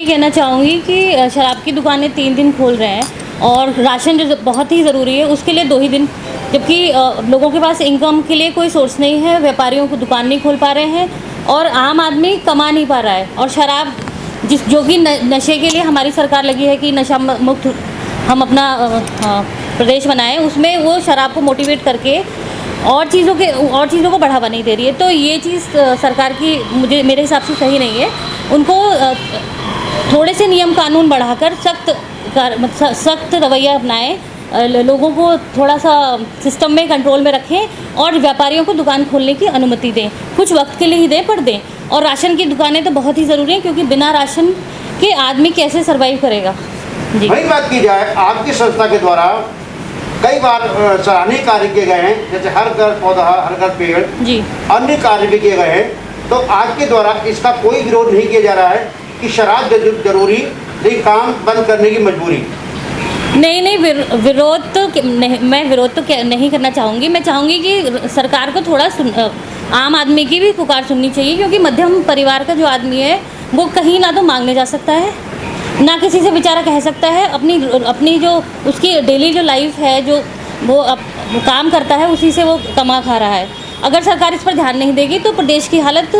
कहना चाहूँगी कि शराब की दुकानें 3 दिन खोल रहे हैं और राशन जो बहुत ही ज़रूरी है उसके लिए 2 ही दिन, जबकि लोगों के पास इनकम के लिए कोई सोर्स नहीं है, व्यापारियों को दुकान नहीं खोल पा रहे हैं और आम आदमी कमा नहीं पा रहा है। और शराब जो कि नशे के लिए हमारी सरकार लगी है कि नशा मुक्त हम अपना प्रदेश बनाएं, उसमें वो शराब को मोटिवेट करके और चीज़ों को बढ़ावा नहीं दे रही है। तो ये चीज़ सरकार की मेरे हिसाब से सही नहीं है। उनको थोड़े से नियम कानून बढ़ाकर सख्त रवैया अपनाएं, लोगों को थोड़ा सा सिस्टम में कंट्रोल में रखें और व्यापारियों को दुकान खोलने की अनुमति दें। कुछ वक्त के लिए ही दें पर दें। और राशन की दुकानें तो बहुत ही ज़रूरी हैं, क्योंकि बिना राशन के आदमी कैसे सर्वाइव करेगा। जी, वही बात की जाए, आपकी संस्था के द्वारा कई बार सराहनीय कार्य किए गए हैं, जैसे हर घर पौधा हर घर पेड़, जी, अन्य कार्य भी किए गए हैं। तो आपके द्वारा इसका कोई विरोध नहीं किया जा रहा है कि शराब जरूरी लेकिन काम बंद करने की मजबूरी? नहीं, विरोध तो मैं विरोध तो नहीं करना चाहूँगी। मैं चाहूँगी कि सरकार को थोड़ा आम आदमी की भी पुकार सुननी चाहिए, क्योंकि मध्यम परिवार का जो आदमी है वो कहीं ना तो मांगने जा सकता है, ना किसी से बेचारा कह सकता है। अपनी जो उसकी डेली जो लाइफ है, जो वो काम करता है, उसी से वो कमा खा रहा है। अगर सरकार इस पर ध्यान नहीं देगी तो प्रदेश की हालत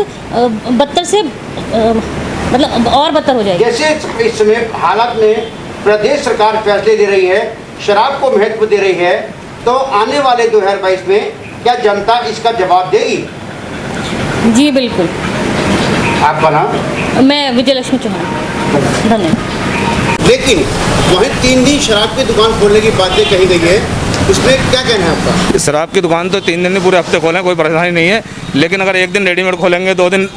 बदतर से मतलब और बदतर हो जाएगी। जैसे इस समय हालत में प्रदेश सरकार फैसले दे रही है, शराब को महत्व दे रही है, तो आने वाले 2022 में क्या जनता इसका जवाब देगी? जी बिल्कुल। आपका नाम? मैं विजयलक्ष्मी चौहान। धन्यवाद। लेकिन वहीं 3 दिन शराब की दुकान खोलने की बातें कही गई है, उसमें क्या कहना है आपका? शराब की दुकान तो 3 दिन में पूरे हफ्ते खोलें, कोई परेशानी नहीं है। लेकिन अगर एक दिन रेडीमेड खोलेंगे, 2 दिन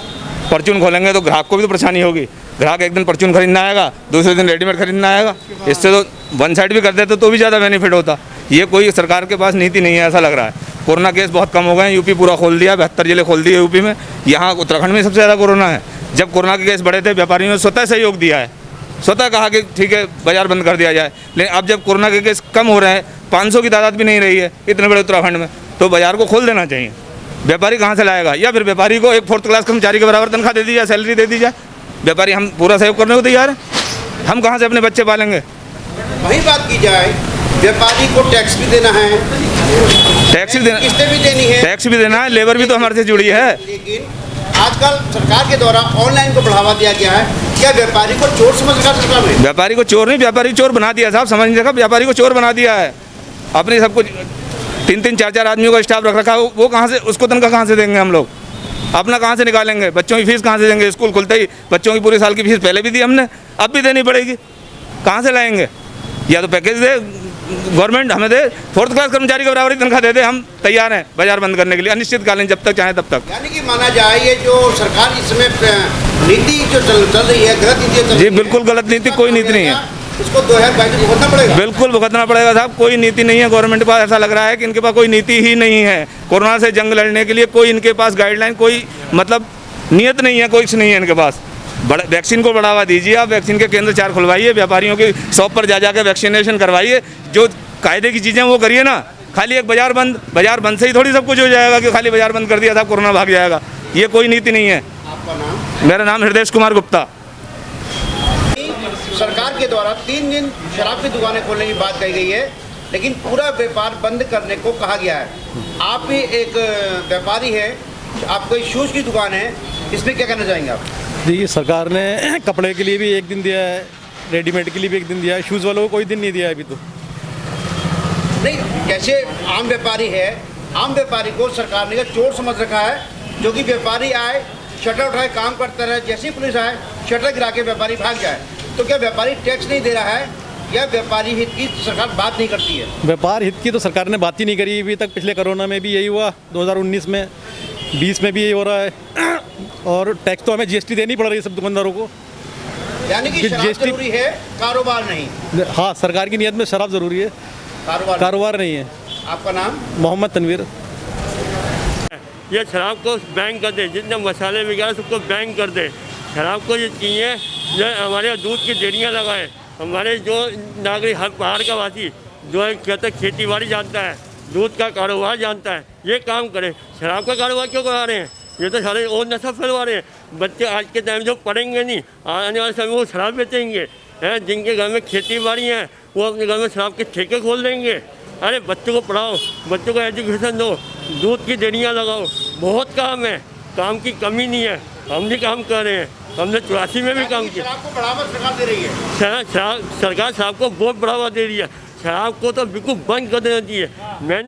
परचून खोलेंगे तो ग्राहक को भी तो परेशानी होगी। ग्राहक एक दिन परचून खरीदना आएगा, दूसरे दिन रेडीमेड खरीदना आएगा। इससे तो वन साइड भी कर देते तो भी ज़्यादा बेनिफिट होता। ये कोई सरकार के पास नीति नहीं है, ऐसा लग रहा है। कोरोना केस बहुत कम हो गए हैं, यूपी पूरा खोल दिया, 72 जिले खोल दिए यूपी में। यहाँ उत्तराखंड में सबसे ज़्यादा कोरोना है। जब कोरोना के केस बढ़े थे, व्यापारियों ने स्वतः सहयोग दिया है, स्वतः कहा कि ठीक है बाजार बंद कर दिया जाए। लेकिन अब जब कोरोना के केस कम हो रहे हैं, 500 की तादाद भी नहीं रही है इतने बड़े उत्तराखंड में, तो बाजार को खोल देना चाहिए। व्यापारी कहाँ से लाएगा? या फिर व्यापारी को एक 4th क्लास कर्मचारी के बराबर तनख्वाह दे दी जाए, सैलरी दे दी जाए। व्यापारी हम पूरा सहयोग करने को तैयार हैं, हम कहाँ से अपने बच्चे पालेंगे? वही बात की जाए, व्यापारी को टैक्स भी देना है, टैक्स भी देना, किस्तें भी देनी है, टैक्स भी देना है, लेबर भी तो हमारे से जुड़ी है। लेकिन आजकल सरकार के द्वारा ऑनलाइन को बढ़ावा दिया गया है। क्या व्यापारी को चोर समझ रखा सरकार ने? व्यापारी को चोर नहीं, व्यापारी चोर बना दिया साहब, समझ नहीं रखा, व्यापारी को चोर बना दिया है। अपने सब कुछ 3-3, 4-4 आदमियों का स्टाफ रख रखा है, वो कहाँ से, उसको तनख्वाह कहाँ से देंगे हम लोग? अपना कहाँ से निकालेंगे? बच्चों की फीस कहाँ से देंगे? स्कूल खुलते ही बच्चों की पूरे साल की फीस पहले भी दी हमने, अब भी देनी पड़ेगी, कहाँ से लाएंगे? या तो पैकेज दे गवर्नमेंट, हमें दे 4th क्लास कर्मचारी के बराबर तनख्वाह दे दे, हम तैयार हैं बाजार बंद करने के लिए अनिश्चितकालीन, जब तक चाहे तब तक। यानी कि माना जाए ये जो सरकार इस समय नीति जो चल रही है, गलत नीति। जी बिल्कुल गलत नीति, कोई नीति नहीं है, इसको 2022 में भुगतना पड़ेगा। बिल्कुल भुगतना पड़ेगा साहब। कोई नीति नहीं है गवर्नमेंट के पास, ऐसा लग रहा है कि इनके पास कोई नीति ही नहीं है। कोरोना से जंग लड़ने के लिए कोई इनके पास गाइडलाइन, कोई मतलब नियत नहीं है, कुछ नहीं है इनके पास। वैक्सीन को बढ़ावा दीजिए, आप वैक्सीन के केंद्र 4 खुलवाइए, व्यापारियों की शॉप पर जा के वैक्सीनेशन करवाइए, जो कायदे की चीज़ें वो करिए ना। खाली एक बाजार बंद से ही थोड़ी सब कुछ हो जाएगा कि खाली बाजार बंद कर दिया था कोरोना भाग जाएगा। ये कोई नीति नहीं है। आपका नाम? मेरा नाम हृदय कुमार गुप्ता। सरकार के द्वारा 3 दिन शराब की दुकानें खोलने की बात कही गई है, लेकिन पूरा व्यापार बंद करने को कहा गया है। आप भी एक व्यापारी है, आपको शूज़ की दुकान है, इसमें क्या कहना चाहेंगे आप? देखिए, सरकार ने कपड़े के लिए भी 1 दिन दिया है, रेडीमेड के लिए भी 1 दिन दिया है, शूज़ वालों को कोई दिन नहीं दिया है अभी तो। नहीं, जैसे आम व्यापारी है, आम व्यापारी को सरकार ने चोर समझ रखा है, जो कि व्यापारी आए, शटर उठाए, काम करता रहे, जैसे ही पुलिस आए शटर गिरा के व्यापारी भाग जाए। तो क्या व्यापारी टैक्स नहीं दे रहा है, या व्यापारी हित की सरकार बात नहीं करती है? व्यापार हित की तो सरकार ने बात ही नहीं करी अभी तक। पिछले कोरोना में भी यही हुआ, 2019 में, 20 में भी यही हो रहा है। और टैक्स तो हमें GST देनी पड़ रही है सब दुकानदारों को। यानी कि शराब जरूरी है, कारोबार नहीं। हाँ, सरकार की नियत में शराब ज़रूरी है, कारोबार नहीं है। आपका नाम? मोहम्मद तनवीर। ये शराब को बैन कर दे, जितने मसाले वगैरह सबको बैन कर दे। शराब को ये चाहिए, जो हमारे दूध की डेयरियाँ लगाए, हमारे जो नागरिक हर पहाड़ का वासी जो है कहते खेती बाड़ी जानता है, दूध का कारोबार जानता है, ये काम करे। शराब का कारोबार क्यों करा रहे हैं? ये तो सारे और नशा फैलवा रहे हैं। बच्चे आज के टाइम जो पढ़ेंगे नहीं, आने वाले समय वो शराब बेचेंगे हैं। जिनके घर में खेती बाड़ी है वो अपने घर में शराब के ठेके खोल देंगे। अरे बच्चों को पढ़ाओ, बच्चों को एजुकेशन दो, दूध की डेयरियाँ लगाओ, बहुत काम है, काम की कमी नहीं है। हम भी काम कर रहे हैं, हमने 84 में भी काम किया। शराब को बढ़ावा सरकार दे रही है। सरकार शराब को बहुत बढ़ावा दे रही है। शराब को तो बिल्कुल बंद कर देना चाहिए। मैंने